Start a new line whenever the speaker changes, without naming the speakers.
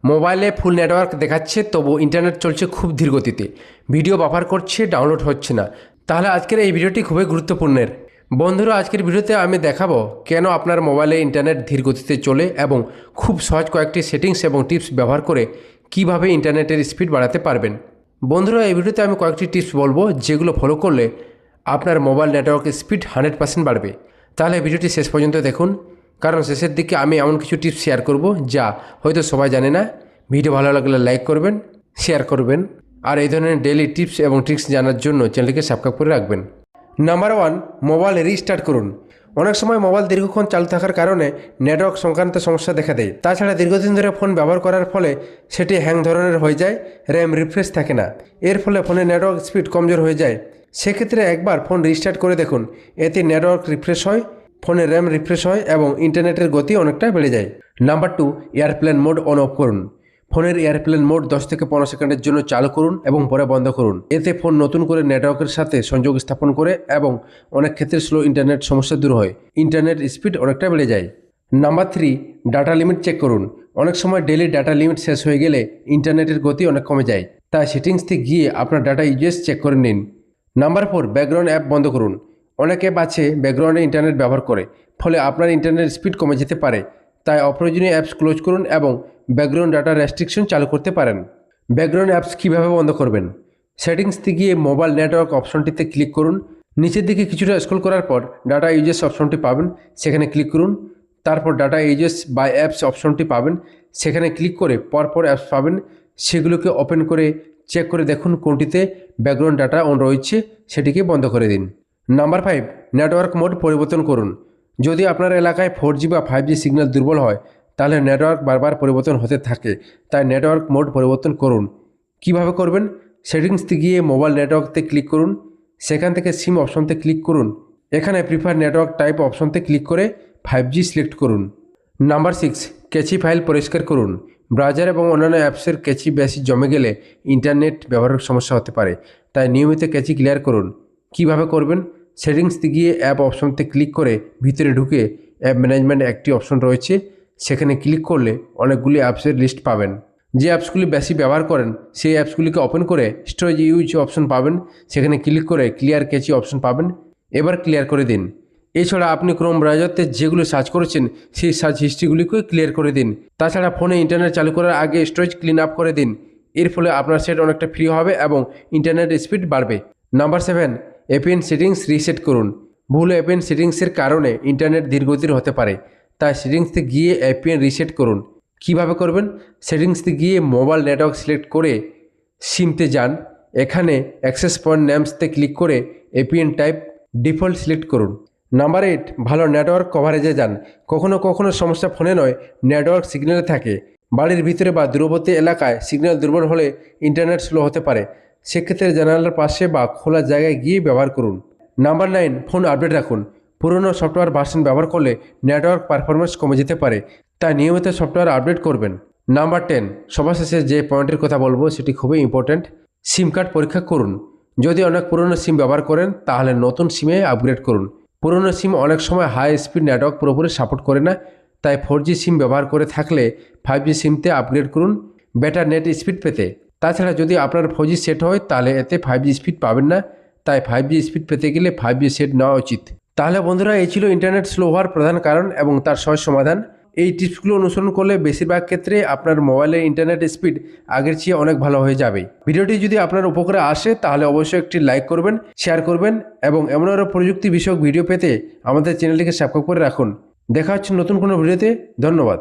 মোবাইলে ফুল নেটওয়ার্ক দেখাচ্ছে, তবু ইন্টারনেট চলছে খুব ধীর গতিতে, ভিডিও বাফার করছে, ডাউনলোড হচ্ছে না। তাহলে আজকের এই ভিডিওটি খুবই গুরুত্বপূর্ণের। বন্ধুরা, আজকের ভিডিওতে আমি দেখাবো কেন আপনার মোবাইলে ইন্টারনেট ধীর গতিতে চলে এবং খুব সহজ কয়েকটি সেটিংস এবং টিপস ব্যবহার করে কিভাবে ইন্টারনেটের স্পিড বাড়াতে পারবেন। বন্ধুরা, এই ভিডিওতে আমি কয়েকটি টিপস বলবো যেগুলো ফলো করলে আপনার মোবাইল নেটওয়ার্ক স্পিড 100% বাড়বে। তাহলে ভিডিওটি শেষ পর্যন্ত দেখুন, কারণ শেষের দিকে আমি এমন কিছু টিপস শেয়ার করব যা হয়তো সবাই জানে না। ভিডিও ভালো লাগলে লাইক করবেন, শেয়ার করবেন, আর এই ধরনের ডেইলি টিপস এবং ট্রিক্স জানার জন্য চ্যানেলটিকে সাবস্ক্রাইব করে রাখবেন। নাম্বার 1, মোবাইল রিস্টার্ট করুন। অনেক সময় মোবাইল দীর্ঘক্ষণ চালু থাকার কারণে নেটওয়ার্ক সংক্রান্ত সমস্যা দেখা দেয়। তাছাড়া দীর্ঘদিন ধরে ফোন ব্যবহার করার ফলে সেটি হ্যাং ধরনের হয়ে যায়, র্যাম রিফ্রেশ থাকে না। এর ফলে ফোনের নেটওয়ার্ক স্পিড কমজোর হয়ে যায়। সেক্ষেত্রে একবার ফোন রিস্টার্ট করে দেখুন, এতে নেটওয়ার্ক রিফ্রেশ হয়, ফোনের র্যাম রিফ্রেশ হয় এবং ইন্টারনেটের গতি অনেকটা বেড়ে যায়। Number 2, airplane mode on of করুন। ফোনের এয়ারপ্লেন মোড 10 থেকে 15 সেকেন্ডের জন্য চালু করুন এবং পরে বন্ধ করুন। এতে ফোন নতুন করে নেটওয়ার্কের সাথে সংযোগ স্থাপন করে এবং অনেক ক্ষেত্রে স্লো ইন্টারনেট সমস্যা দূর হয়, ইন্টারনেট স্পিড অনেকটা বেড়ে যায়। নাম্বার 3, ডাটা লিমিট চেক করুন। অনেক সময় ডেইলি ডাটা লিমিট শেষ হয়ে গেলে ইন্টারনেটের গতি অনেক কমে যায়, তাই সেটিংসতে গিয়ে আপনার ডাটা ইউজেস চেক করে নিন। নাম্বার 4, ব্যাকগ্রাউন্ড অ্যাপ বন্ধ করুন। অনেক অ্যাপ আছে ব্যাকগ্রাউন্ডে ইন্টারনেট ব্যবহার করে, ফলে আপনার ইন্টারনেট স্পিড কমে যেতে পারে। তাই অপ্রয়োজনীয় অ্যাপস ক্লোজ করুন এবং ব্যাকগ্রাউন্ড ডাটা রেস্ট্রিকশন চালু করতে পারেন। ব্যাকগ্রাউন্ড অ্যাপস কীভাবে বন্ধ করবেন? সেটিংসতে গিয়ে মোবাইল নেটওয়ার্ক অপশনটিতে ক্লিক করুন। নিচের দিকে কিছুটা স্ক্রল করার পর ডাটা ইউজেস অপশনটি পাবেন, সেখানে ক্লিক করুন। তারপর ডাটা ইউজেস বাই অ্যাপস অপশনটি পাবেন, সেখানে ক্লিক করে পরপর অ্যাপস পাবেন, সেগুলোকে ওপেন করে চেক করে দেখুন কোনটিতে ব্যাকগ্রাউন্ড ডাটা অন রয়েছে, সেটিকে বন্ধ করে দিন। নাম্বার 5, নেটওয়ার্ক মোড পরিবর্তন করুন। যদি আপনার এলাকায় 4G বা 5G সিগন্যাল দুর্বল হয়, তাহলে নেটওয়ার্ক বারবার পরিবর্তন হতে থাকে, তাই নেটওয়ার্ক মোড পরিবর্তন করুন। কিভাবে করবেন? সেটিংসতে গিয়ে মোবাইল নেটওয়ার্কতে ক্লিক করুন, সেখান থেকে সিম অপশনতে ক্লিক করুন। এখানে প্রিফার নেটওয়ার্ক টাইপ অপশনতে ক্লিক করে 5G সিলেক্ট করুন। নাম্বার 6, ক্যাচি ফাইল পরিষ্কার করুন। ব্রাউজার এবং অন্যান্য অ্যাপসের ক্যাচি বেশি জমে গেলে ইন্টারনেট ব্যবহারের সমস্যা হতে পারে, তাই নিয়মিত ক্যাচি ক্লিয়ার করুন। কিভাবে করবেন? সেটিংসতে গিয়ে অ্যাপ অপশনতে ক্লিক করে ভিতরে ঢুকে অ্যাপ ম্যানেজমেন্ট একটি অপশন রয়েছে, সেখানে ক্লিক করলে অনেকগুলি অ্যাপসের লিস্ট পাবেন। যে অ্যাপসগুলি বেশি ব্যবহার করেন সেই অ্যাপসগুলিকে ওপেন করে স্টোরেজ ইউজ অপশন পাবেন, সেখানে ক্লিক করে ক্লিয়ার ক্যাচি অপশন পাবেন, এবার ক্লিয়ার করে দিন। এছাড়া আপনি ক্রোম ব্রাউজারতে যেগুলো সার্চ করেছেন সেই সার্চ হিস্ট্রিগুলিকে ক্লিয়ার করে দিন। তাছাড়া ফোনে ইন্টারনেট চালু করার আগে স্টোরেজ ক্লিন আপ করে দিন। এর ফলে আপনার সেট অনেকটা ফ্রি হবে এবং ইন্টারনেট স্পিড বাড়বে। নাম্বার 7, এপিএন সেটিংস রিসেট করুন। ভুল এপিএন সেটিংসের কারণে ইন্টারনেট ধীরগতির হতে পারে, তাই সেটিংসতে গিয়ে এপিএন রিসেট করুন। কিভাবে করবেন? সেটিংসতে গিয়ে মোবাইল নেটওয়ার্ক সিলেক্ট করে সিমতে যান, এখানে অ্যাক্সেস পয়েন্ট নেমসতে ক্লিক করে এপিএন টাইপ ডিফল্ট সিলেক্ট করুন। নাম্বার 8, ভালো নেটওয়ার্ক কভারেজে যান। কখনো কখনো সমস্যা ফোনে নয়, নেটওয়ার্ক সিগন্যালে থাকে। বাড়ির ভিতরে বা দূরবর্তী এলাকায় সিগন্যাল দুর্বল হলে ইন্টারনেট স্লো হতে পারে, সেক্ষেত্রে জানালার পাশে বা খোলা জায়গায় গিয়ে ব্যবহার করুন। নাম্বার 9, ফোন আপডেট রাখুন। পুরনো সফটওয়্যার ভার্সন ব্যবহার করলে নেটওয়ার্ক পারফরমেন্স কমে যেতে পারে, তাই নিয়মিত সফটওয়্যার আপডেট করবেন। নাম্বার 10, সবার শেষে যে পয়েন্টের কথা বলবো সেটি খুবই ইম্পর্ট্যান্ট, সিম কার্ড পরীক্ষা করুন। যদি অনেক পুরনো সিম ব্যবহার করেন তাহলে নতুন সিমে আপগ্রেড করুন। পুরনো সিম অনেক সময় হাই স্পিড নেটওয়ার্ক পুরোপুরি সাপোর্ট করে না, তাই 4G সিম ব্যবহার করে থাকলে 5G সিমতে আপগ্রেড করুন বেটার নেট স্পিড পেতে। তাছাড়া যদি আপনার 4G সেট হয় তাহলে এতে 5G স্পিড পাবেন না, তাই 5G স্পিড পেতে গেলে 5G সেট নেওয়া উচিত। তাহলে বন্ধুরা, এই ছিল ইন্টারনেট স্লো হওয়ার প্রধান কারণ এবং তার সহজ সমাধান। এই টিপসগুলো অনুসরণ করলে বেশিরভাগ ক্ষেত্রে আপনার মোবাইলের ইন্টারনেট স্পিড আগের চেয়ে অনেক ভালো হয়ে যাবে। ভিডিওটি যদি আপনার উপকারে আসে তাহলে অবশ্যই একটি লাইক করবেন, শেয়ার করবেন এবং এমন আরও প্রযুক্তি বিষয়ক ভিডিও পেতে আমাদের চ্যানেলটিকে সাবস্ক্রাইব করে রাখুন। দেখা হচ্ছে নতুন কোনো ভিডিওতে। ধন্যবাদ।